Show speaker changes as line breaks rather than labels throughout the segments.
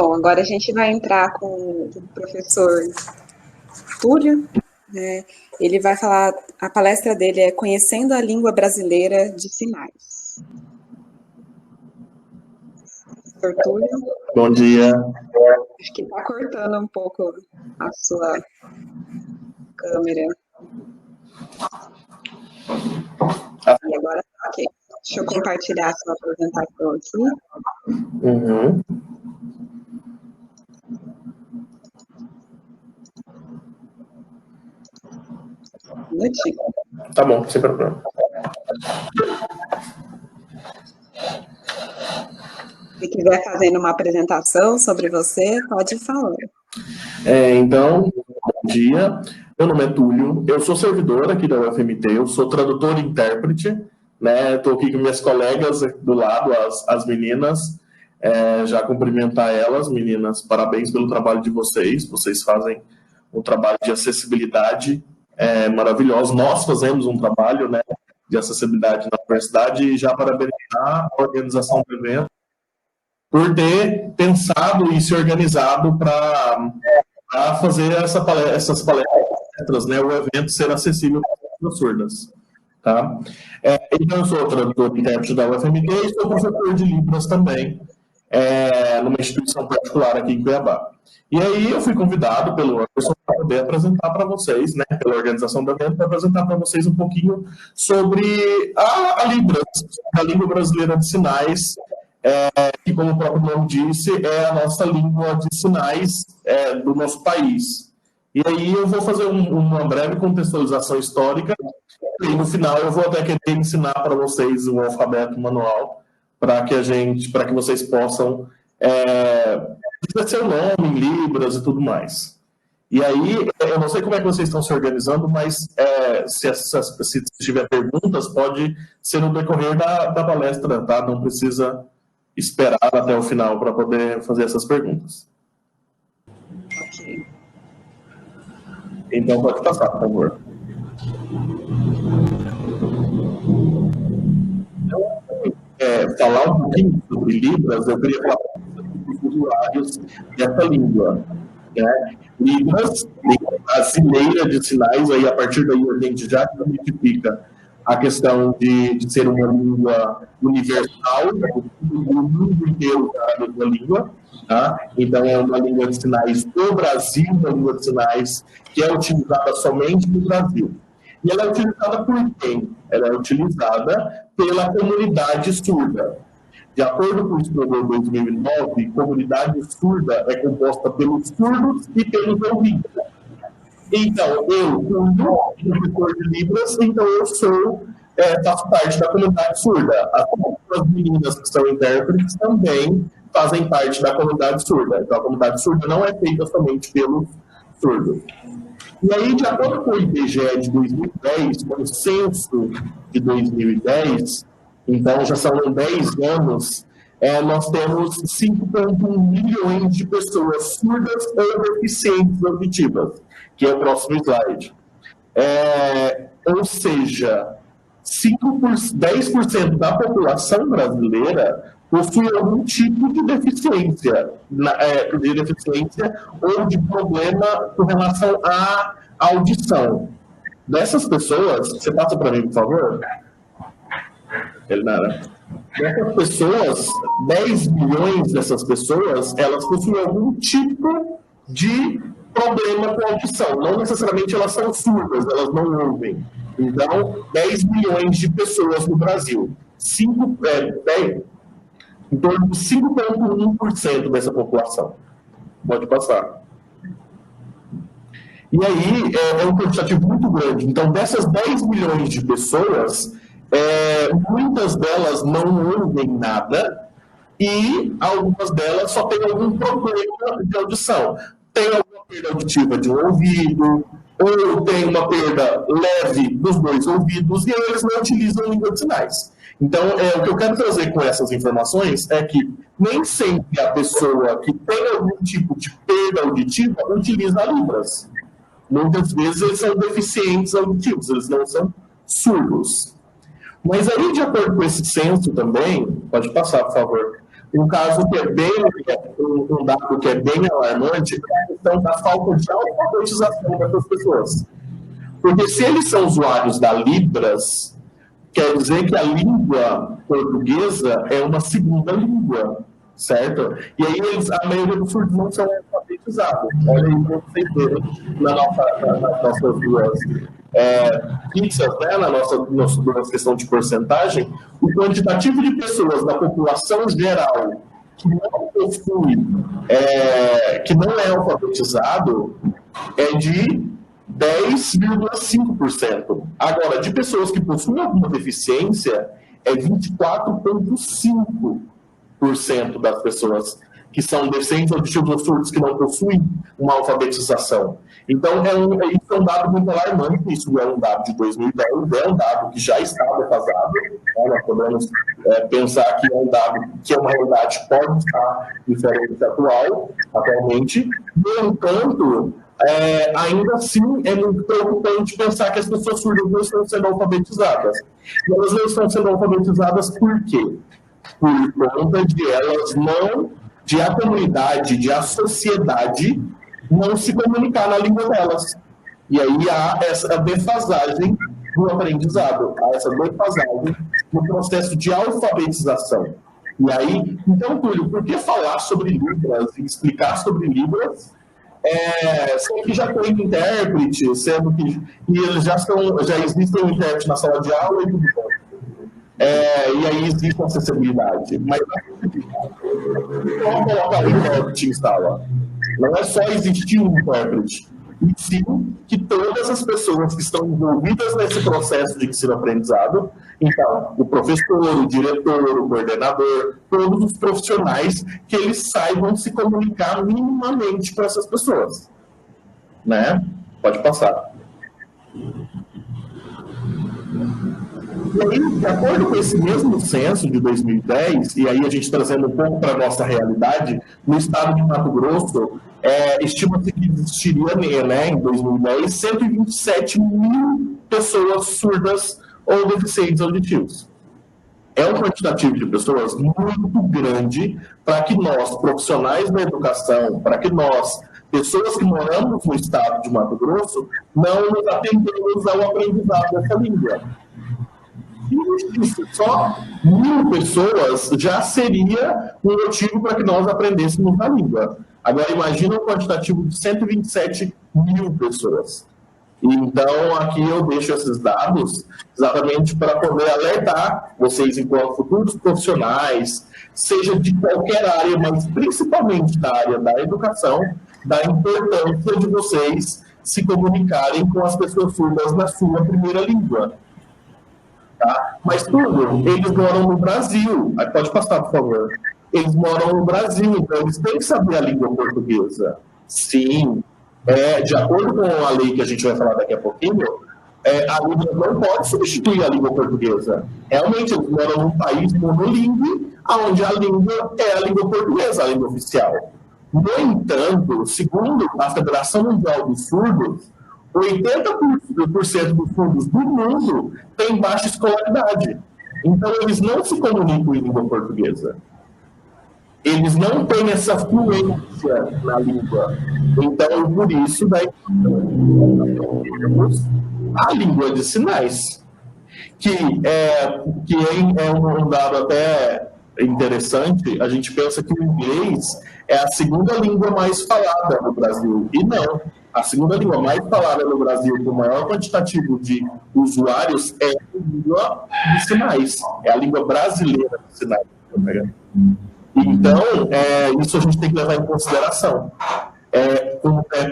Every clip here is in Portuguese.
Bom, agora a gente vai entrar com o professor Túlio. Ele vai falar, a palestra dele é Conhecendo a Língua Brasileira de Sinais. Professor Túlio.
Bom dia.
Acho que está cortando um pouco a sua câmera. E agora tá ok. Deixa eu compartilhar a sua apresentação aqui.
Uhum.
Um minutinho.
Tá bom, sem problema.
Se quiser fazendo uma apresentação sobre você, pode falar.
Então, bom dia. Meu nome é Túlio, eu sou servidor aqui da UFMT, eu sou tradutor e intérprete, né? Estou aqui com minhas colegas do lado, as meninas, já cumprimentar elas, meninas, parabéns pelo trabalho de vocês, vocês fazem um trabalho de acessibilidade maravilhoso, nós fazemos um trabalho, né, de acessibilidade na universidade e já parabenizar a organização do evento por ter pensado e se organizado para fazer essas palestras, né, o evento ser acessível para as pessoas surdas. Tá? Então, eu sou tradutor e intérprete da UFMT e sou professor de Libras também, numa instituição particular aqui em Cuiabá. E aí eu fui convidado pelo Anderson para poder apresentar para vocês, né, pela organização do evento, para apresentar para vocês um pouquinho sobre a Libras, a língua brasileira de sinais, que, como o próprio nome disse, é a nossa língua de sinais do nosso país. E aí eu vou fazer uma breve contextualização histórica e no final eu vou até querer ensinar para vocês o alfabeto manual para que vocês possam dizer seu nome em Libras e tudo mais. E aí, eu não sei como é que vocês estão se organizando, mas se tiver perguntas, pode ser no decorrer da palestra, tá? Não precisa esperar até o final para poder fazer essas perguntas.
Ok.
Então, pode passar, por favor. Então, falar um pouquinho sobre Libras, eu queria falar sobre os usuários dessa língua. Né? Libras, língua brasileira de sinais, aí a partir daí a gente já identifica a questão de ser uma língua universal, o mundo inteiro fala a língua, tá? Então é uma língua de sinais do Brasil, uma língua de sinais que é utilizada somente no Brasil. E ela é utilizada por quem? Ela é utilizada pela comunidade surda. De acordo com o Explorador 2009, comunidade surda é composta pelos surdos e pelos ouvintes. Então, eu, professor de Libras, então eu faço parte da comunidade surda. As meninas que são intérpretes também fazem parte da comunidade surda. Então, a comunidade surda não é feita somente pelos surdos. E aí, de acordo com o IBGE de 2010, com o censo de 2010, então já são 10 anos, nós temos 5,1 milhões de pessoas surdas ou deficientes auditivas, que é o próximo slide. Ou seja, 10% da população brasileira possui algum tipo de deficiência, ou de problema com relação à audição. Dessas pessoas, você passa para mim, por favor? Elinara. Dessas pessoas, 10 milhões dessas pessoas, elas possuem algum tipo de problema com a audição. Não necessariamente elas são surdas, elas não ouvem. Então, 10 milhões de pessoas no Brasil. Em torno de 5,1% dessa população. Pode passar. E aí, é um quantitativo muito grande. Então, dessas 10 milhões de pessoas, muitas delas não ouvem nada e algumas delas só têm algum problema de audição. Tem alguma perda auditiva de um ouvido, ou tem uma perda leve dos dois ouvidos, e aí eles não utilizam língua de sinais. Então, o que eu quero trazer com essas informações é que nem sempre a pessoa que tem algum tipo de perda auditiva utiliza Libras. Muitas vezes eles são deficientes auditivos, eles não são surdos. Mas aí, de acordo com esse censo também, pode passar, por favor, Um caso que é bem, um dado que é bem alarmante é a questão da falta de alfabetização dessas pessoas. Porque se eles são usuários da Libras, quer dizer que a língua portuguesa é uma segunda língua, certo? E aí a maioria dos surdos não são alfabetizados. Olha aí para vocês verem nas nossas duas pizzas, né, na nossa questão de porcentagem, o quantitativo de pessoas da população geral que não possui, que não é alfabetizado, é de 10,5%. Agora, de pessoas que possuem alguma deficiência, é 24,5% das pessoas que são deficientes auditivos ou surdos que não possuem uma alfabetização. Então, isso é um dado muito alarmante, isso é um dado de 2010, é um dado que já está defasado, né? Nós podemos pensar que é um dado que é uma realidade que pode estar diferente atualmente. No entanto, ainda assim é muito preocupante pensar que as pessoas surdas não estão sendo alfabetizadas. E elas não estão sendo alfabetizadas por quê? Por conta de elas não, de a comunidade, de a sociedade não se comunicar na língua delas. E aí há essa defasagem do aprendizado, há essa defasagem no processo de alfabetização. E aí, então, Túlio, por que falar sobre Libras e explicar sobre Libras, sendo que já tem intérprete, sendo que eles já existem um intérprete na sala de aula e tudo bom. E aí existe acessibilidade. Mas não coloca o intérprete em sala. Não é só existir um intérprete, e sim que todas as pessoas que estão envolvidas nesse processo de ensino-aprendizado, então, o professor, o diretor, o coordenador, todos os profissionais, que eles saibam se comunicar minimamente com essas pessoas. Né? Pode passar. E aí, de acordo com esse mesmo censo de 2010, e aí a gente trazendo um pouco para a nossa realidade, no estado de Mato Grosso, estima-se que existiria, né, em 2010, 127 mil pessoas surdas ou deficientes auditivos. É um quantitativo de pessoas muito grande para que nós, profissionais da educação, para que nós, pessoas que moramos no estado de Mato Grosso, não nos atendemos ao aprendizado dessa língua. Se existisse só 1.000 pessoas, já seria um motivo para que nós aprendêssemos a língua. Agora, imagina um quantitativo de 127 mil pessoas. Então, aqui eu deixo esses dados exatamente para poder alertar vocês, enquanto futuros profissionais, seja de qualquer área, mas principalmente da área da educação, da importância de vocês se comunicarem com as pessoas surdas na sua primeira língua. Tá? Mas tudo, eles moram no Brasil. Aí pode passar, por favor. Eles moram no Brasil, então eles têm que saber a língua portuguesa. Sim, de acordo com a lei que a gente vai falar daqui a pouquinho, a língua não pode substituir a língua portuguesa. Realmente, eles moram num país monolíngue, onde a língua é a língua portuguesa, a língua oficial. No entanto, segundo a Federação Mundial dos Surdos, 80% dos surdos do mundo têm baixa escolaridade. Então, eles não se comunicam em língua portuguesa. Eles não têm essa fluência na língua. Então, por isso, daí temos a língua de sinais, que é um dado até interessante. A gente pensa que o inglês é a segunda língua mais falada no Brasil. E não. A segunda língua mais falada no Brasil, com o maior quantitativo de usuários, é a língua de sinais. É a língua brasileira de sinais. Então, isso a gente tem que levar em consideração.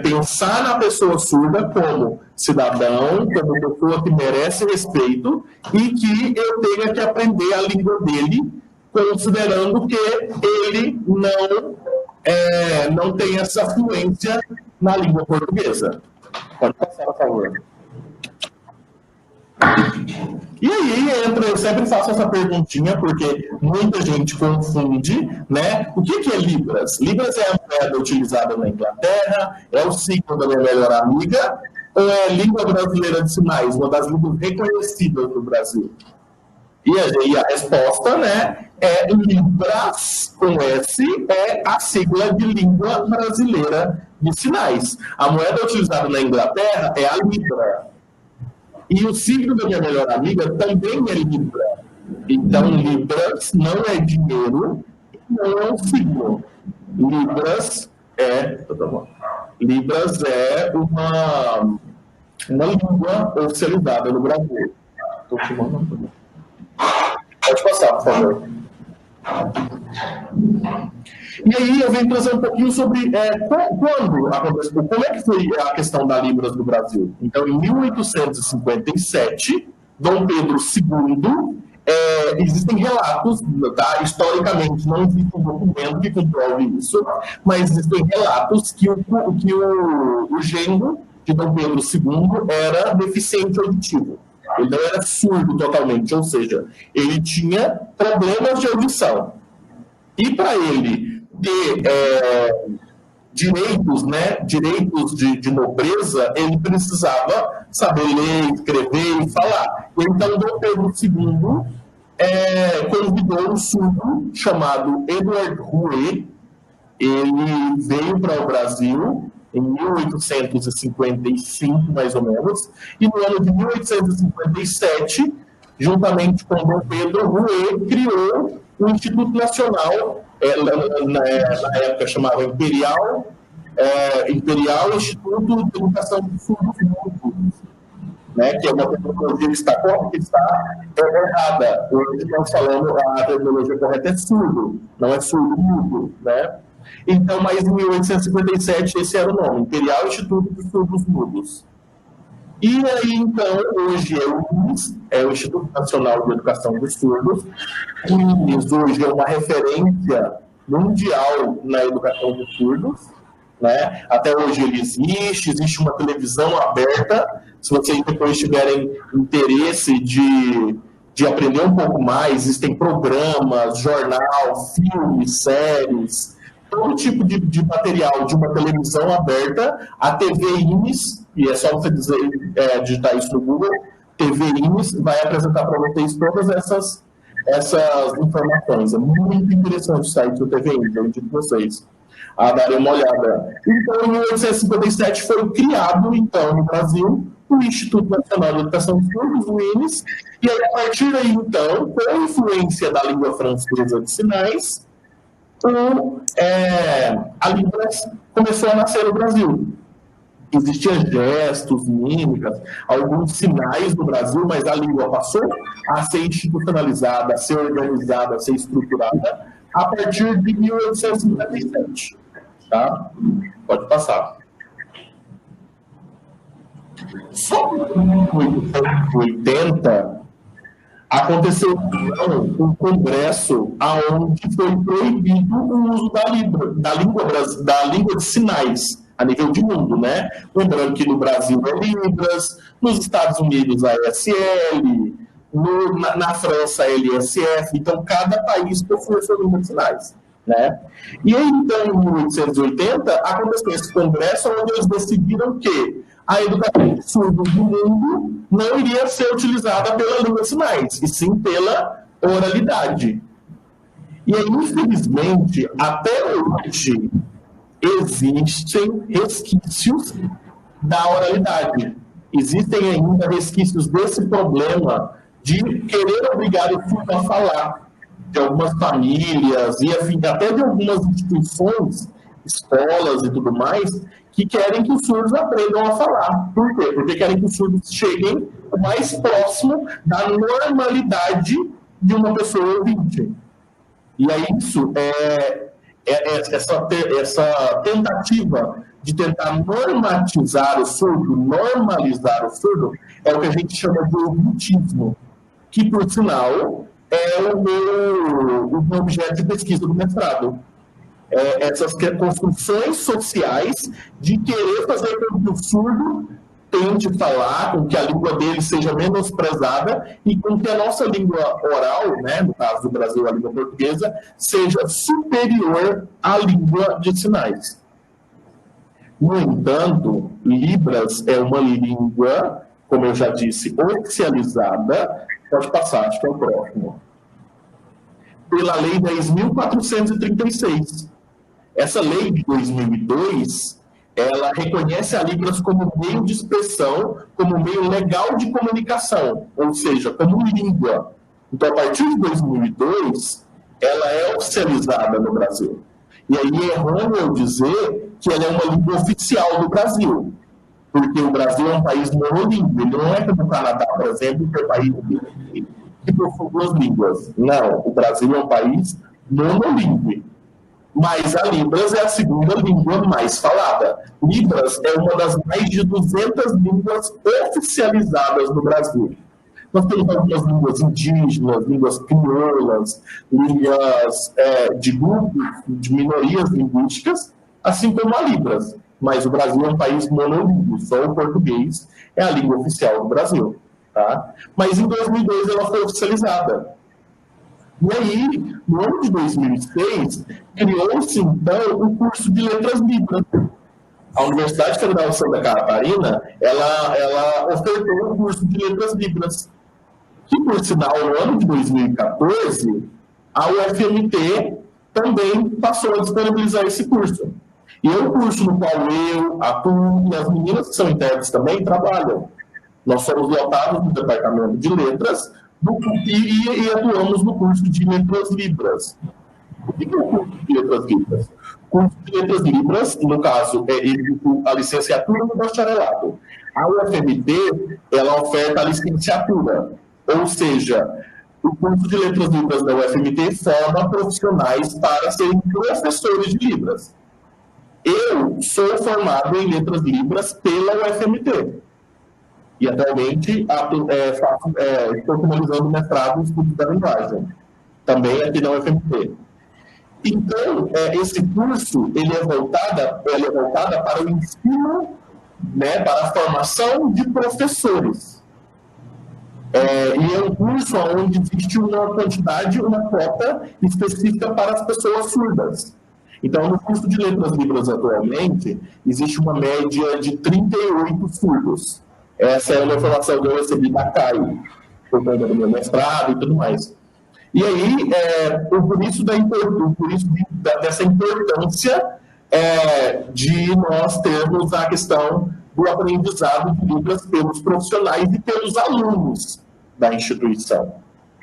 Pensar na pessoa surda como cidadão, como pessoa que merece respeito e que eu tenha que aprender a língua dele, considerando que ele não tem essa fluência na língua portuguesa. Pode passar, por favor. E aí eu sempre faço essa perguntinha, porque muita gente confunde, né? O que é Libras? Libras é a moeda utilizada na Inglaterra, é o signo da minha melhor amiga, ou é a língua brasileira de sinais, uma das línguas reconhecidas no Brasil? E a resposta, né, é Libras, com S, é a sigla de Língua Brasileira de Sinais. A moeda utilizada na Inglaterra é a Libra. E o signo da minha melhor amiga também é Libra. Então, Libras não é dinheiro, não é um signo. Libras é uma língua oficializada no Brasil. Estou te mandando. Pode passar, por favor. E aí eu venho trazer um pouquinho sobre quando aconteceu, como é que foi a questão da Libras no Brasil. Então, em 1857, Dom Pedro II, existem relatos, tá? Historicamente não existe um documento que comprove isso, mas existem relatos que o genro de Dom Pedro II era deficiente auditivo. Ele não era surdo totalmente, ou seja, ele tinha problemas de audição. E para ele ter direitos, né, direitos de nobreza, ele precisava saber ler, escrever e falar. Então, Dom Pedro II convidou um surdo chamado Edward Rouet. Ele veio para o Brasil em 1855, mais ou menos, e no ano de 1857, juntamente com Dom Pedro, Rouet criou o Instituto Nacional, na época chamava Imperial Instituto de Educação de Surdos Mudos, né, que é uma tecnologia que está errada. Hoje nós falamos a tecnologia correta é surdo, não é surdo mudo, né? Então, mas em 1857 esse era o nome, Imperial Instituto de Surdos Mudos. E aí, então, hoje é o INES, o Instituto Nacional de Educação dos Surdos. O INES hoje é uma referência mundial na educação dos surdos, né? Até hoje ele existe uma televisão aberta. Se vocês depois tiverem interesse de aprender um pouco mais, existem programas, jornal, filmes, séries, todo tipo de material de uma televisão aberta. A TV INES, e é só você digitar isso no Google, TV INES, vai apresentar para vocês todas essas informações. É muito interessante o site do TV INES, eu indico vocês a darem uma olhada. Então, em 1857 foi criado, então, no Brasil, o Instituto Nacional de Educação dos Surdos, o INES, e aí, a partir daí, então, com a influência da língua francesa de sinais, a Libras começou a nascer no Brasil. Existiam gestos, mímicas, alguns sinais no Brasil, mas a língua passou a ser institucionalizada, a ser organizada, a ser estruturada a partir de 1857. Tá? Pode passar. Só em 1880 aconteceu um congresso onde foi proibido o uso da língua de sinais a nível de mundo, né? Lembrando que no Brasil é Libras, nos Estados Unidos a ESL, na França a LSF, então cada país possui a sua língua de sinais, né? E aí, então, em 1880, aconteceu esse congresso onde eles decidiram que a educação de surdos do mundo não iria ser utilizada pela língua de sinais, e sim pela oralidade. E aí, infelizmente, até hoje, existem resquícios da oralidade. Existem ainda resquícios desse problema de querer obrigar o surdo a falar, de algumas famílias e até de algumas instituições, escolas e tudo mais, que querem que os surdos aprendam a falar. Por quê? Porque querem que os surdos cheguem mais próximo da normalidade de uma pessoa ouvinte. E aí isso essa tentativa de tentar normalizar o surdo, é o que a gente chama de ouvintismo, que, por sinal, é o meu objeto de pesquisa do mestrado. Essas construções sociais de querer fazer com que o surdo tente falar, com que a língua dele seja menosprezada e com que a nossa língua oral, né, no caso do Brasil, a língua portuguesa, seja superior à língua de sinais. No entanto, Libras é uma língua, como eu já disse, oficializada Pode passar, acho que é o próximo. Pela Lei 10.436. Essa lei de 2002, ela reconhece a Libras como meio de expressão, como meio legal de comunicação, ou seja, como língua. Então, a partir de 2002, ela é oficializada no Brasil. E aí é errôneo eu dizer que ela é uma língua oficial do Brasil, porque o Brasil é um país monolíngue, ele não é como o Canadá, por exemplo, que é um país que possui duas línguas. Não, o Brasil é um país monolíngue. Mas a Libras é a segunda língua mais falada. Libras é uma das mais de 200 línguas oficializadas no Brasil. Nós temos algumas línguas indígenas, línguas crioulas, línguas de grupos, de minorias linguísticas, assim como a Libras. Mas o Brasil é um país monolíngue, só o português é a língua oficial do Brasil. Tá? Mas em 2002 ela foi oficializada. E aí, no ano de 2006, criou-se, então, o curso de Letras Libras. A Universidade Federal de Santa Catarina, ela ofertou o curso de Letras Libras. Que, por sinal, no ano de 2014, a UFMT também passou a disponibilizar esse curso. E é um curso no qual eu, a turma e as meninas que são intérpretes também trabalham. Nós somos lotados no Departamento de Letras e atuamos no curso de Letras Libras. O que é o curso de Letras Libras? O curso de Letras Libras, no caso, é a licenciatura no bacharelado. A UFMT, ela oferta a licenciatura, ou seja, o curso de Letras Libras da UFMT forma profissionais para serem professores de Libras. Eu sou formado em Letras Libras pela UFMT. E atualmente estou finalizando o mestrado em estudos da linguagem, também aqui na UFMT. Então, esse curso ele é voltado para o ensino, né, para a formação de professores. E é um curso onde existe uma cota específica para as pessoas surdas. Então, no curso de Letras Libras atualmente, existe uma média de 38 surdos. Essa é uma informação que eu recebi da CAI, por conta do meu mestrado e tudo mais. E aí, por isso dessa importância de nós termos a questão do aprendizado de Libras pelos profissionais e pelos alunos da instituição.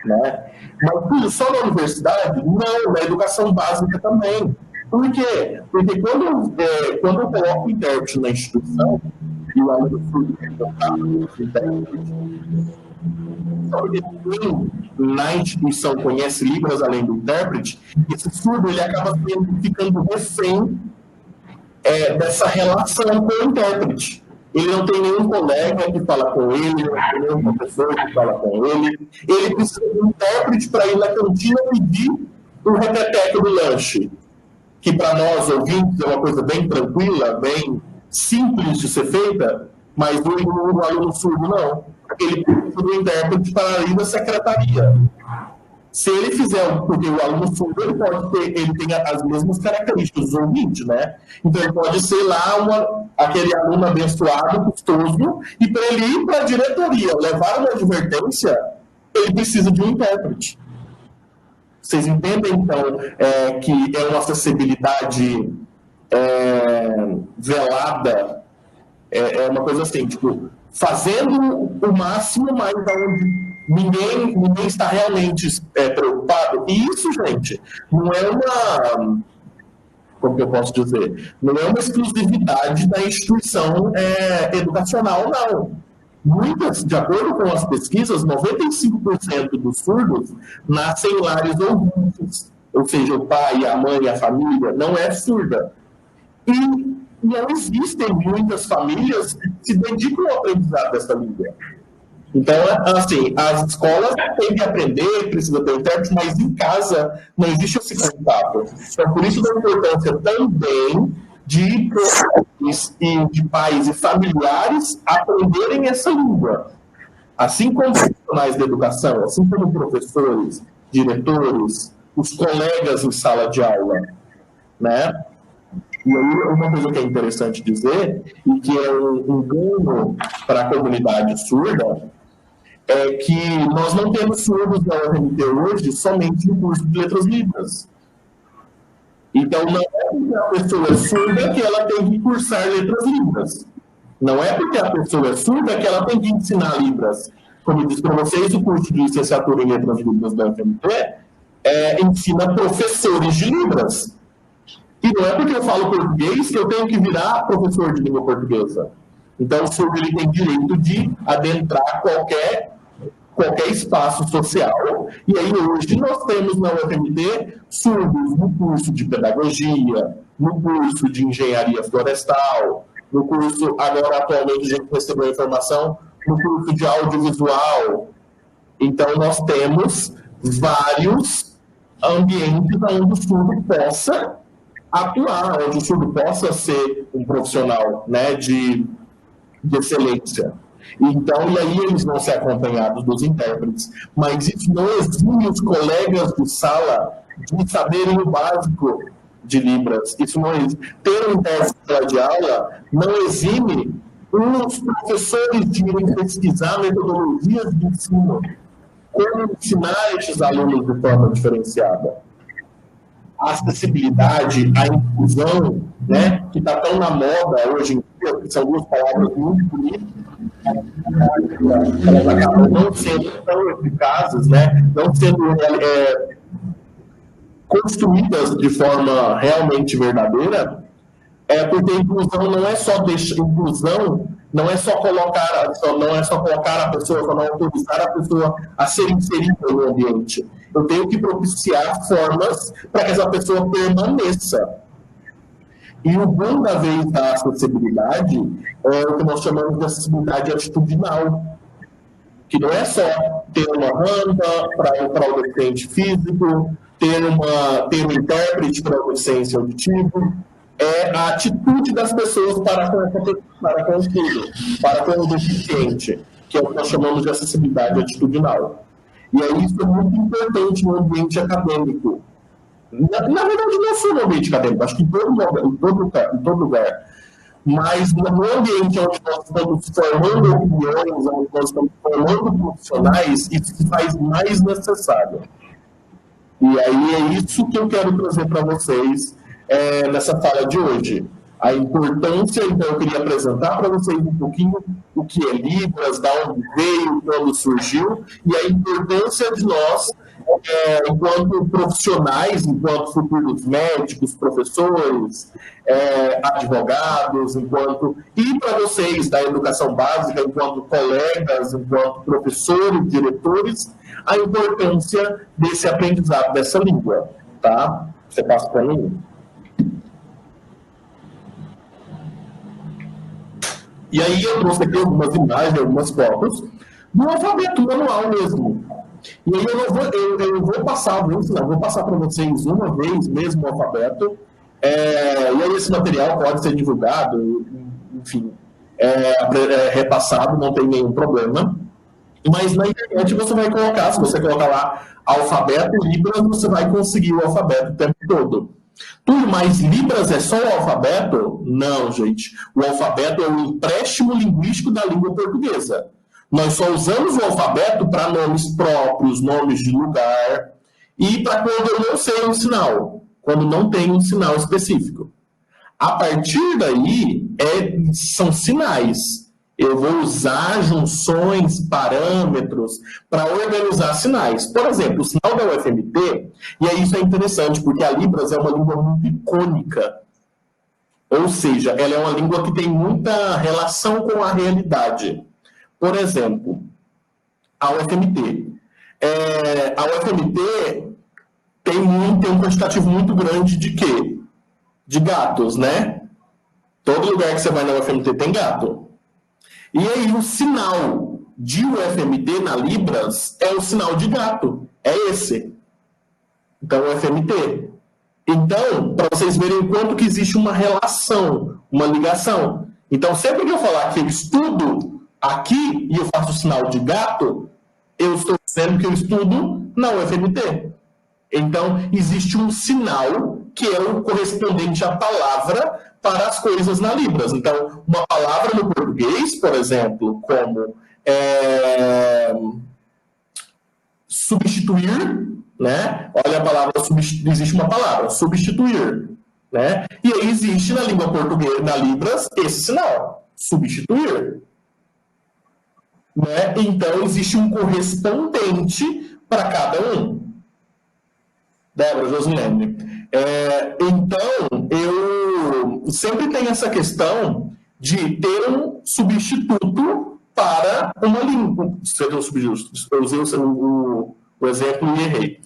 Né? Mas tudo só na universidade? Não, na educação básica também. Por quê? Porque quando eu coloco o intérprete na instituição, e o aluno surdo quer colocar o intérprete, só que quem na instituição conhece Libras além do intérprete, esse surdo ele acaba ficando refém dessa relação com o intérprete. Ele não tem nenhum colega que fala com ele, não tem nenhum professor que fala com ele. Ele precisa de um intérprete para ir na cantina pedir um repeteco do lanche, que para nós ouvintes é uma coisa bem tranquila, bem simples de ser feita, mas o aluno surdo não. Ele precisa do intérprete para ir na secretaria. Se ele fizer, porque o aluno surdo ele tem as mesmas características dos ouvintes, né? Então ele pode ser lá aquele aluno abençoado, custoso, e para ele ir para a diretoria, levar uma advertência, ele precisa de um intérprete. Vocês entendem, então, que é uma acessibilidade velada, é uma coisa assim, tipo, fazendo o máximo, mas onde ninguém está realmente preocupado. E isso, gente, não é uma, como que eu posso dizer, não é uma exclusividade da instituição educacional, não. De acordo com as pesquisas, 95% dos surdos nascem em lares ouvintes, ou seja, o pai, a mãe, a família não é surda. E não existem muitas famílias que se dedicam ao aprendizado dessa língua. Então, assim, as escolas têm que aprender, precisa ter intérprete, mas em casa não existe esse contato. Então, por isso da importância também de professores e de pais e familiares aprenderem essa língua. Assim como profissionais da educação, assim como professores, diretores, os colegas em sala de aula, né? E aí, uma coisa que é interessante dizer, e que é um ganho para a comunidade surda, é que nós não temos surdos na UFMT hoje somente no curso de Letras Libras. Então, não é porque a pessoa é surda que ela tem que cursar Letras Libras. Não é porque a pessoa é surda que ela tem que ensinar Libras. Como eu disse para vocês, o curso de licenciatura em Letras Libras da UFMT ensina professores de Libras. E não é porque eu falo português que eu tenho que virar professor de língua portuguesa. Então, o surdo ele tem direito de adentrar qualquer espaço social. E aí, hoje, nós temos na UFMT surdos no curso de pedagogia, no curso de engenharia florestal, no curso, agora, atualmente, a gente recebeu a informação, no curso de audiovisual. Então, nós temos vários ambientes onde o surdo possa atuar, onde o surdo possa ser um profissional, né, de excelência. Então, e aí eles vão ser acompanhados dos intérpretes. Mas isso não exime os colegas de sala de saberem o básico de Libras. Isso não exime. Ter um intérprete de sala de aula não exime os professores de irem pesquisar metodologias de ensino, como ensinar esses alunos de forma diferenciada. A acessibilidade, a inclusão, né, que está tão na moda hoje em dia, que são duas palavras muito bonitas, elas acabam não sendo tão eficazes, né, não sendo construídas de forma realmente verdadeira, porque a inclusão não é só inclusão, não é só colocar a pessoa, só não autorizar a pessoa a ser inserida no ambiente. Eu tenho que propiciar formas para que essa pessoa permaneça. E o bom da vez da acessibilidade é o que nós chamamos de acessibilidade atitudinal, que não é só ter uma rampa para o deficiente físico, ter um intérprete para o deficiente auditivo, é a atitude das pessoas para com o filho, para com o deficiente, que é o que nós chamamos de acessibilidade atitudinal. E aí isso é muito importante no ambiente acadêmico. Na verdade, não só no ambiente acadêmico, acho que em todo lugar. Mas no ambiente onde nós estamos formando opiniões, onde nós estamos formando profissionais, isso se faz mais necessário. E aí é isso que eu quero trazer para vocês nessa fala de hoje. A importância, então eu queria apresentar para vocês um pouquinho o que é Libras, da onde veio, quando surgiu, e a importância de nós, enquanto profissionais, enquanto futuros médicos, professores, advogados, e para vocês da educação básica, enquanto colegas, enquanto professores, diretores, a importância desse aprendizado dessa língua, tá? Você passa para mim? E aí eu trouxe aqui algumas imagens, algumas fotos do alfabeto manual mesmo. E aí eu vou passar para vocês uma vez mesmo o alfabeto. E aí esse material pode ser divulgado, enfim, repassado, não tem nenhum problema. Mas na internet você vai colocar, se você colocar lá alfabeto Libras, você vai conseguir o alfabeto o tempo todo. Tudo mais Libras é só o alfabeto? Não, gente. O alfabeto é um empréstimo linguístico da língua portuguesa. Nós só usamos o alfabeto para nomes próprios, nomes de lugar, e para quando eu não sei um sinal, quando não tem um sinal específico. A partir daí, são sinais. Eu vou usar junções, parâmetros, para organizar sinais. Por exemplo, o sinal da UFMT, e aí isso é interessante, porque a Libras é uma língua muito icônica. Ou seja, ela é uma língua que tem muita relação com a realidade. Por exemplo, a UFMT. A UFMT tem um quantitativo muito grande de quê? De gatos, né? Todo lugar que você vai na UFMT tem gato. E aí o sinal de UFMT na Libras é o sinal de gato. É esse. Então, UFMT. Então, para vocês verem o quanto que existe uma relação, uma ligação. Então, sempre que eu falar que eu estudo aqui e eu faço o sinal de gato, eu estou dizendo que eu estudo na UFMT. Então, existe um sinal que é o correspondente à palavra para as coisas na Libras. Então, uma palavra no português, por exemplo, como substituir, né? Olha a palavra, existe uma palavra, substituir, né? E aí existe na língua portuguesa, na Libras, esse sinal, substituir. Né? Então, existe um correspondente para cada um. Débora, Josilene. Então, eu sempre tenho essa questão de ter um substituto para uma língua. Eu usei o exemplo e errei.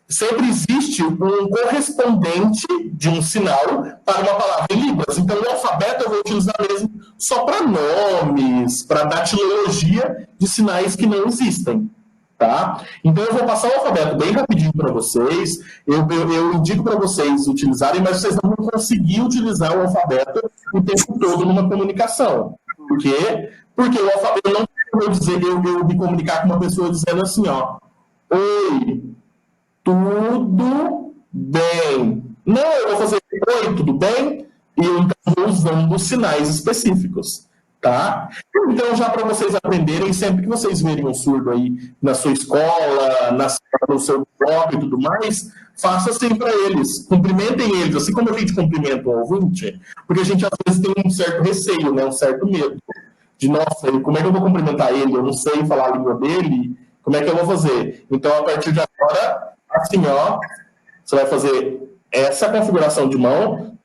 Sempre existe um correspondente de um sinal para uma palavra em Libras. Então, o alfabeto eu vou utilizar mesmo só para nomes, para datilologia de sinais que não existem. Tá? Então, eu vou passar o alfabeto bem rapidinho para vocês. Eu indico para vocês utilizarem, mas vocês não vão conseguir utilizar o alfabeto o tempo todo numa comunicação. Por quê? Porque o alfabeto não vai dizer eu me comunicar com uma pessoa dizendo assim, ó, oi, tudo bem. Não, eu vou fazer oi, tudo bem? E eu então vou usando sinais específicos. Tá? Então, já para vocês aprenderem, sempre que vocês verem um surdo aí na sua escola, no seu blog e tudo mais, faça assim para eles. Cumprimentem eles, assim como a gente cumprimenta o ouvinte, porque a gente às vezes tem um certo receio, né? Um certo medo. De, nossa, como é que eu vou cumprimentar ele? Eu não sei falar a língua dele, como é que eu vou fazer? Então, a partir de agora, assim, ó, você vai fazer essa configuração de mão,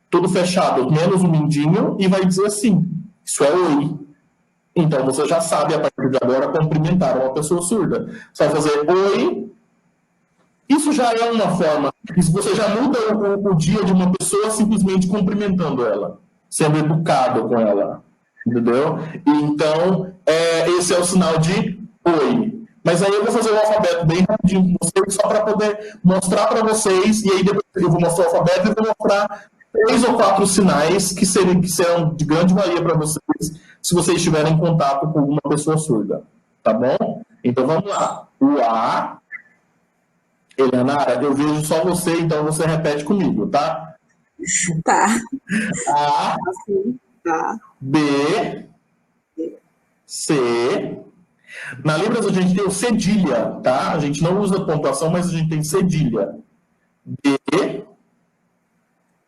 tudo fechado, menos o mindinho, e vai dizer assim, isso é oi. Então, você já sabe, a partir de agora, cumprimentar uma pessoa surda. Você vai fazer oi. Isso já é uma forma, isso você já muda o dia de uma pessoa simplesmente cumprimentando ela, sendo educado com ela. Entendeu? Então, esse é o sinal de oi. Mas aí eu vou fazer o alfabeto bem rapidinho com vocês, só para poder mostrar para vocês, e aí depois eu vou mostrar o alfabeto e vou mostrar 3 ou 4 sinais que serão de grande valia para vocês, se vocês estiverem em contato com uma pessoa surda. Tá bom? Então vamos lá. O A. Eleonara, eu vejo só você, então você repete comigo, tá?
Tá.
A.
Tá.
B. C. Na Libras a gente tem o cedilha, tá? A gente não usa pontuação, mas a gente tem cedilha. D.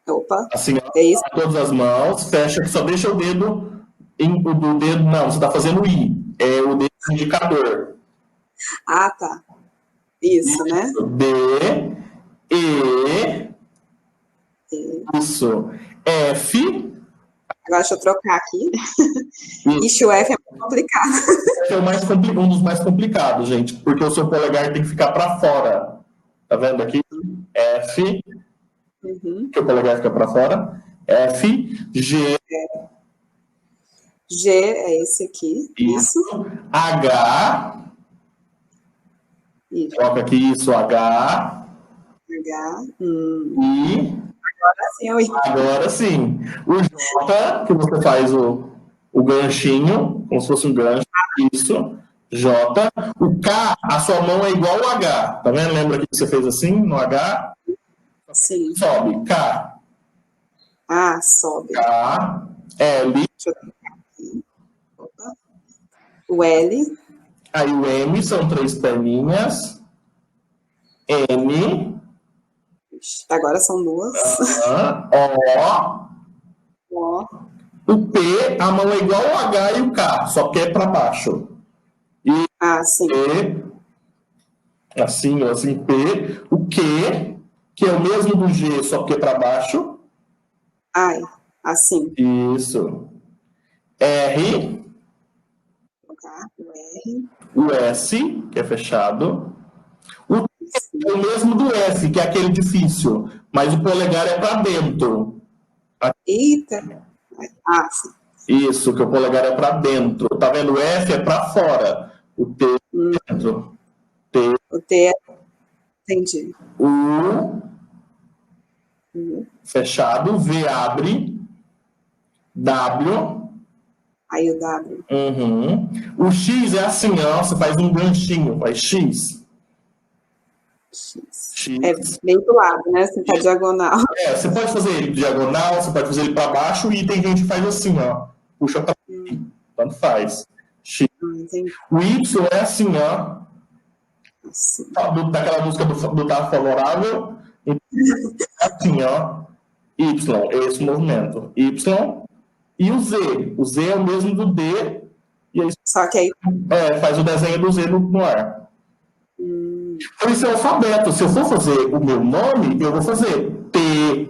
Opa.
Assim,
é isso.
Todas as mãos, fecha, só deixa o dedo do dedo, não, você está fazendo o I, é o dedo indicador.
Ah, tá. Isso, né?
D, E, isso, F.
Agora deixa eu trocar aqui. Ixi, o F é muito complicado.
F é um dos mais complicados, gente, porque o seu polegar tem que ficar para fora. Tá vendo aqui? F, que o polegar fica para fora. F, G.
G é esse aqui. Isso.
H.
Isso.
Coloca aqui isso, H.
H.
I.
Agora sim.
O J, que você faz o ganchinho, como se fosse um gancho. Isso. J. O K, a sua mão é igual ao H. Tá vendo? Lembra que você fez assim no H?
Sim.
Sobe. K.
Ah, sobe.
K. L.
Deixa eu trocar aqui. Opa. O L.
Aí o M são 3 perninhas. N.
Agora são 2.
O. O P, a mão é igual ao H e o K, só que é para baixo. E
sim.
P, assim, P. O Q, que é o mesmo do G, só que é para baixo.
Ai, assim.
Isso. R.
O R.
O S, que é fechado. O T é o mesmo do F, que é aquele difícil, mas o polegar é para dentro.
Eita. Sim.
Isso, que o polegar é para dentro. Tá vendo? O F é para fora. O T é dentro.
O T é... Entendi.
U. Fechado. V abre. W.
Aí o W.
O X é assim, ó. Você faz um ganchinho. Faz X.
X. É bem do lado, né? Você tá diagonal.
Você pode fazer ele diagonal, você pode fazer ele para baixo e tem gente que faz assim, ó. Puxa para cima. Tanto faz. X. O Y é assim, ó. Daquela música do Dado Favorável. Assim, ó. Y, esse movimento. Y e o Z. O Z é o mesmo do D. E aí,
só que aí
faz o desenho do Z no ar. Então, esse é o alfabeto. Se eu for fazer o meu nome, eu vou fazer T-U-L-I-O.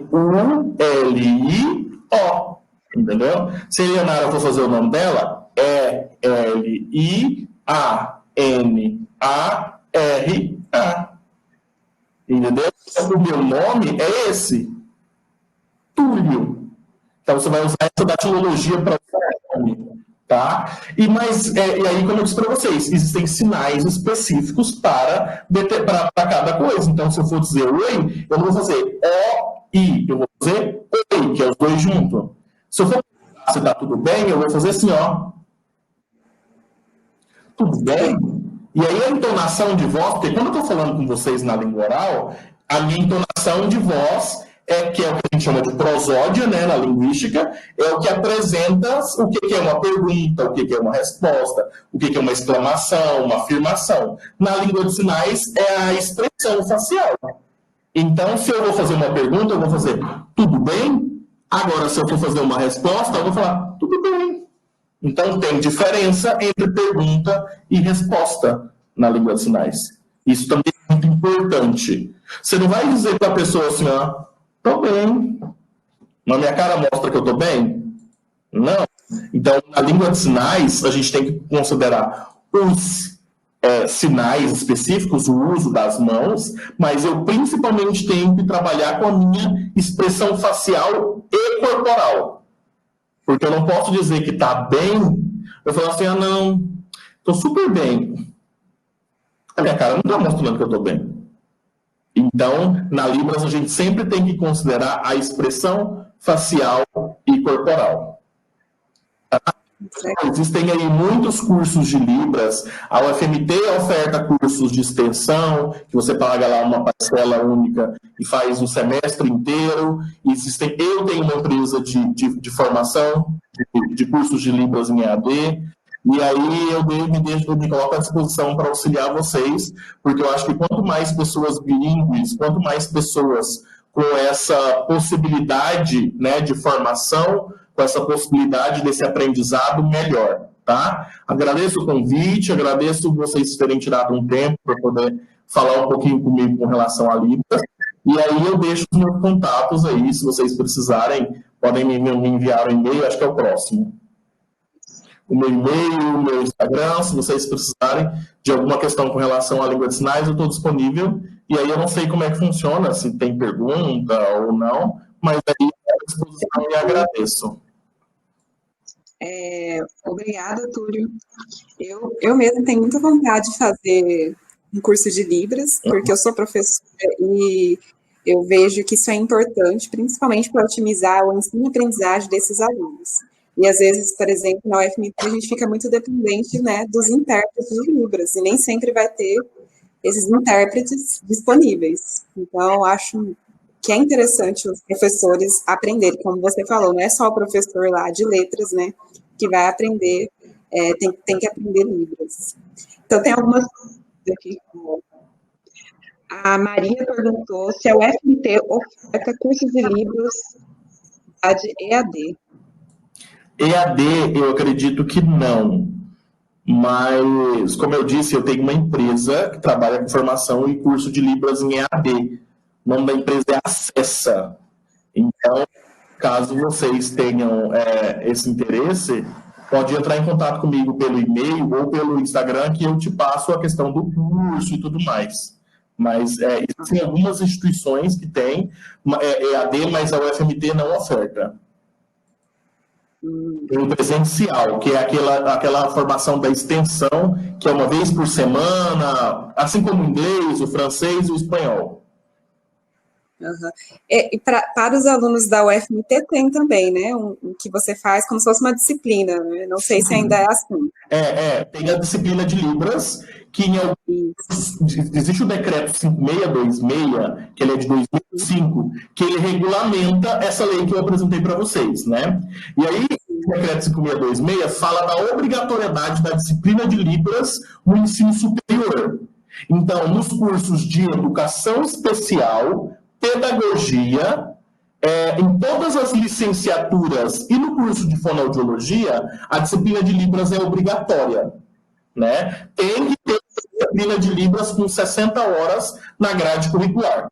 Entendeu? Se a Leonara for fazer o nome dela, E-L-I-A-N-A-R-A. Entendeu? O meu nome é esse. Túlio. Então, você vai usar essa datilologia para o nome. Tá? E aí, como eu disse para vocês, existem sinais específicos para cada coisa. Então, se eu for dizer oi, eu não vou fazer O-I, eu vou fazer oi, que é os dois juntos. Se eu for perguntar se está tudo bem, eu vou fazer assim, ó. Tudo bem? E aí a entonação de voz, porque quando eu estou falando com vocês na língua oral, a minha entonação de voz que é o que a gente chama de prosódia, né, na linguística, é o que apresenta o que é uma pergunta, o que é uma resposta, o que é uma exclamação, uma afirmação. Na língua de sinais, é a expressão facial. Então, se eu vou fazer uma pergunta, eu vou fazer tudo bem? Agora, se eu for fazer uma resposta, eu vou falar tudo bem. Então, tem diferença entre pergunta e resposta na língua de sinais. Isso também é muito importante. Você não vai dizer para a pessoa assim, ó, tô bem. Na minha cara mostra que eu tô bem? Não. Então, na língua de sinais, a gente tem que considerar os sinais específicos, o uso das mãos, mas eu principalmente tenho que trabalhar com a minha expressão facial e corporal. Porque eu não posso dizer que tá bem, eu falo assim, não, tô super bem. A minha cara não tá mostrando que eu tô bem. Então, na Libras, a gente sempre tem que considerar a expressão facial e corporal. Existem aí muitos cursos de Libras. A UFMT oferta cursos de extensão, que você paga lá uma parcela única e faz um semestre inteiro. Eu tenho uma empresa de formação, de cursos de Libras em EAD. E aí eu me coloco à disposição para auxiliar vocês, porque eu acho que quanto mais pessoas bilíngues, quanto mais pessoas com essa possibilidade, né, de formação, com essa possibilidade desse aprendizado, melhor, tá? Agradeço o convite, agradeço vocês terem tirado um tempo para poder falar um pouquinho comigo com relação a Libras. E aí eu deixo os meus contatos aí, se vocês precisarem, podem me enviar um e-mail, acho que é o próximo. O meu e-mail, o meu Instagram, se vocês precisarem de alguma questão com relação à língua de sinais, eu estou disponível. E aí eu não sei como é que funciona, se tem pergunta ou não, mas aí à disposição e agradeço.
Obrigada, Túlio. Eu mesmo tenho muita vontade de fazer um curso de Libras, porque eu sou professora e eu vejo que isso é importante, principalmente para otimizar o ensino e aprendizagem desses alunos. E, às vezes, por exemplo, na UFMT, a gente fica muito dependente, né, dos intérpretes de Libras, e nem sempre vai ter esses intérpretes disponíveis. Então, acho que é interessante os professores aprenderem, como você falou, não é só o professor lá de letras, né, que vai aprender, tem que aprender Libras. Então, tem algumas aqui. A Maria perguntou se a UFMT oferta cursos de Libras de EAD.
EAD, eu acredito que não, mas, como eu disse, eu tenho uma empresa que trabalha com formação e curso de Libras em EAD. O nome da empresa é Acessa. Então, caso vocês tenham esse interesse, pode entrar em contato comigo pelo e-mail ou pelo Instagram, que eu te passo a questão do curso e tudo mais. Mas existem algumas instituições que têm EAD, mas a UFMT não oferta. Tem o presencial, que é aquela formação da extensão, que é uma vez por semana, assim como o inglês, o francês e o espanhol.
Uhum. E para os alunos da UFMT tem também, né? O que você faz como se fosse uma disciplina, né? Não sei se ainda é assim.
Tem a disciplina de Libras, que existe o decreto 5626, que ele é de 2005, que ele regulamenta essa lei que eu apresentei para vocês, né? E aí, decreto 5626 fala da obrigatoriedade da disciplina de Libras no ensino superior. Então, nos cursos de educação especial, pedagogia, em todas as licenciaturas e no curso de fonoaudiologia, a disciplina de Libras é obrigatória, né? Tem que ter disciplina de Libras com 60 horas na grade curricular.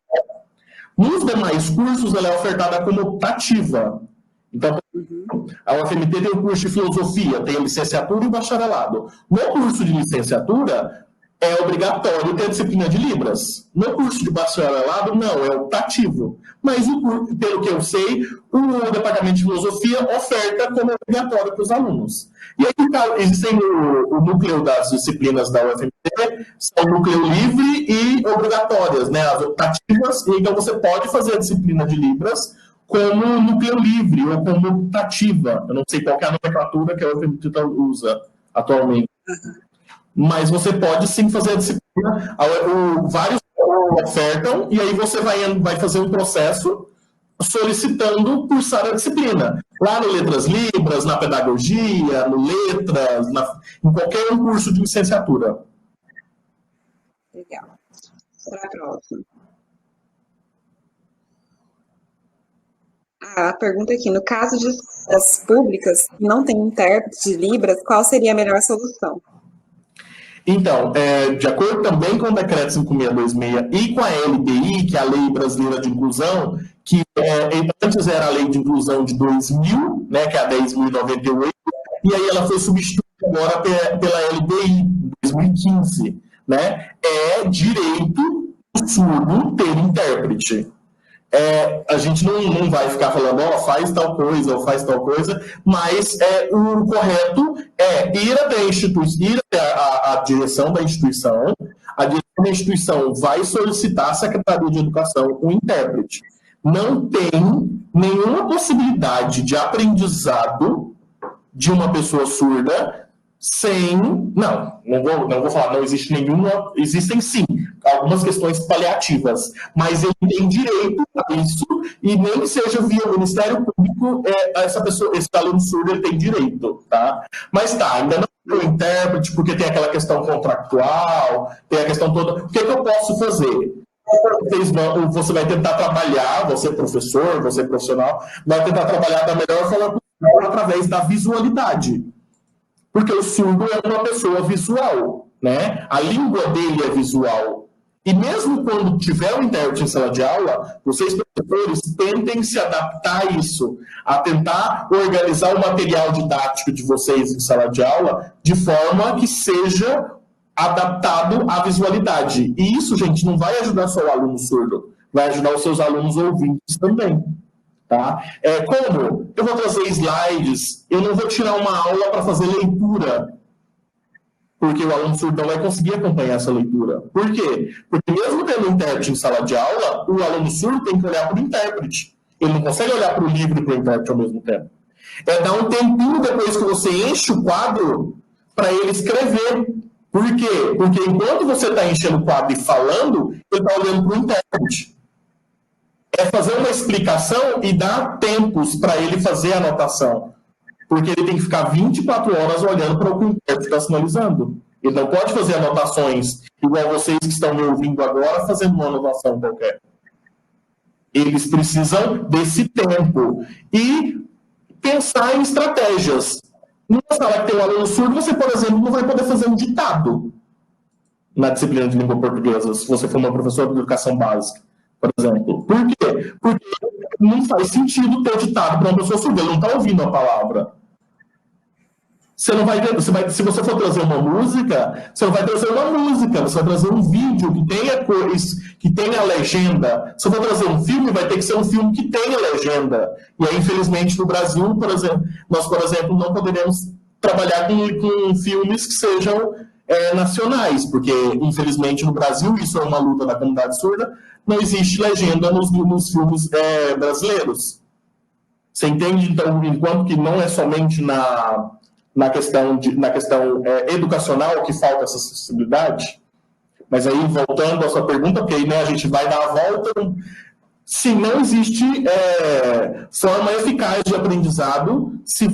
Nos demais cursos, ela é ofertada como optativa. Então, a UFMT tem o curso de filosofia, tem a licenciatura e o bacharelado. No curso de licenciatura, é obrigatório ter a disciplina de Libras. No curso de bacharelado, não, é optativo. Mas, pelo que eu sei, o Departamento de Filosofia oferta como obrigatório para os alunos. E aí, existem o núcleo das disciplinas da UFMT, são núcleo livre e obrigatórias, né? As optativas, e então você pode fazer a disciplina de Libras como núcleo livre ou como optativa. Eu não sei qual é a nomenclatura que a UFMT usa atualmente. Mas você pode sim fazer a disciplina. Vários ofertam, e aí você vai fazer um processo solicitando cursar a disciplina. Lá no Letras Libras, na Pedagogia, no Letras, em qualquer curso de licenciatura.
Legal. Para a próxima. A pergunta aqui, no caso de escolas públicas que não tem intérprete de Libras, qual seria a melhor solução?
Então, de acordo também com o decreto 5626 e com a LBI, que é a Lei Brasileira de Inclusão, que antes era a Lei de Inclusão de 2000, né, que é a 10.098, e aí ela foi substituída agora pela LBI, 2015, né? É direito do surdo ter intérprete. A gente não vai ficar falando, faz tal coisa ou faz tal coisa, mas o correto é ir até a direção da instituição, a direção da instituição vai solicitar à Secretaria de Educação um intérprete. Não tem nenhuma possibilidade de aprendizado de uma pessoa surda sem... Não vou falar, não existe nenhuma... Existem sim algumas questões paliativas, mas ele tem direito a isso, e nem que seja via o Ministério Público, esse aluno surdo ele tem direito, tá? Mas ainda não tem o intérprete, porque tem aquela questão contractual, tem a questão toda... O que eu posso fazer? Você vai tentar trabalhar, você professor, você profissional, vai tentar trabalhar da melhor forma possível através da visualidade. Porque o surdo é uma pessoa visual, né? A língua dele é visual. E mesmo quando tiver um intérprete em sala de aula, vocês, professores, tentem se adaptar a isso, a tentar organizar o material didático de vocês em sala de aula de forma que seja adaptado à visualidade. E isso, gente, não vai ajudar só o aluno surdo, vai ajudar os seus alunos ouvintes também. Tá? Como? Eu vou trazer slides, eu não vou tirar uma aula para fazer leitura, porque o aluno surdo não vai conseguir acompanhar essa leitura. Por quê? Porque mesmo tendo um intérprete em sala de aula, o aluno surdo tem que olhar para o intérprete. Ele não consegue olhar para o livro e para o intérprete ao mesmo tempo. Dar um tempinho depois que você enche o quadro para ele escrever. Por quê? Porque enquanto você está enchendo o quadro e falando, ele está olhando para o intérprete. Fazer uma explicação e dar tempos para ele fazer a anotação. Porque ele tem que ficar 24 horas olhando para o que o intérprete está sinalizando. Ele não pode fazer anotações igual vocês que estão me ouvindo agora fazendo uma anotação qualquer. Eles precisam desse tempo. E pensar em estratégias. Numa sala que tem um aluno surdo, você, por exemplo, não vai poder fazer um ditado na disciplina de língua portuguesa, se você for uma professora de educação básica, por exemplo. Por quê? Porque não faz sentido ter ditado para uma pessoa surda, ele não está ouvindo a palavra. Você não vai ver, se você for trazer uma música, você não vai trazer uma música, você vai trazer um vídeo que tenha cores, que tenha legenda. Se eu for trazer um filme, vai ter que ser um filme que tenha legenda. E aí, infelizmente, no Brasil, nós, por exemplo, não poderemos trabalhar com filmes que sejam nacionais, porque, infelizmente, no Brasil, isso é uma luta da comunidade surda, não existe legenda nos filmes brasileiros. Você entende? Então, enquanto que não é somente na questão educacional que falta essa acessibilidade, mas aí, voltando à sua pergunta, porque aí, né, a gente vai dar a volta, Sim, não existe forma eficaz de aprendizado se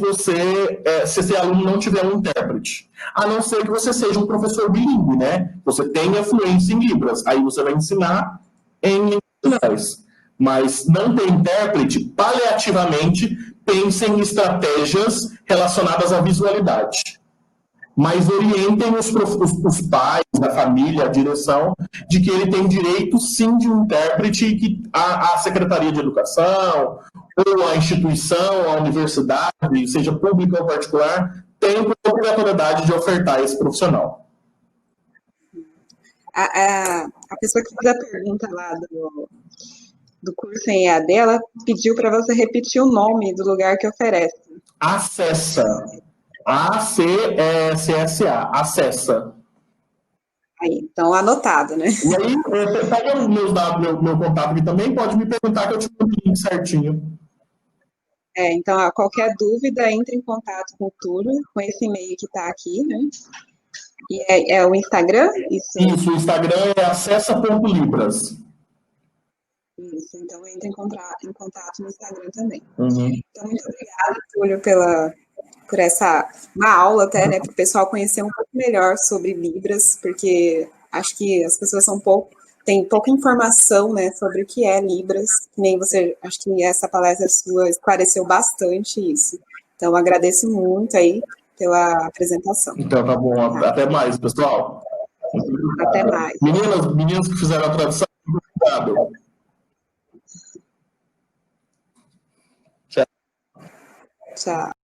esse aluno não tiver um intérprete. A não ser que você seja um professor bilíngue, né? Você tenha fluência em Libras. Aí você vai ensinar em inglês. Mas não tem intérprete, paliativamente, pense em estratégias relacionadas à visualidade. Mas orientem os pais, a família, a direção, de que ele tem direito, sim, de um intérprete e que a Secretaria de Educação, ou a instituição, a universidade, seja pública ou particular, tem a obrigatoriedade de ofertar esse profissional.
A pessoa que fez a pergunta lá do curso em EAD, ela pediu para você repetir o nome do lugar que oferece.
Acessa. ACSSA. Acessa.
Aí, então, anotado, né?
E aí, pega os meus dados, meu contato aqui também, pode me perguntar que eu te mando o link certinho.
Então, qualquer dúvida, entre em contato com o Túlio, com esse e-mail que está aqui, né? E é o Instagram?
Isso, o Instagram é acessa.libras.
Isso, então entre em contato no Instagram também.
Uhum.
Então, muito obrigada, Túlio, por uma aula até, né, para o pessoal conhecer um pouco melhor sobre Libras, porque acho que as pessoas têm pouca informação, né, sobre o que é Libras, que nem você, acho que essa palestra sua esclareceu bastante isso. Então, agradeço muito aí pela apresentação.
Então, tá bom. Até mais, pessoal.
Até mais.
Meninas que fizeram a tradução, obrigado.
Tchau.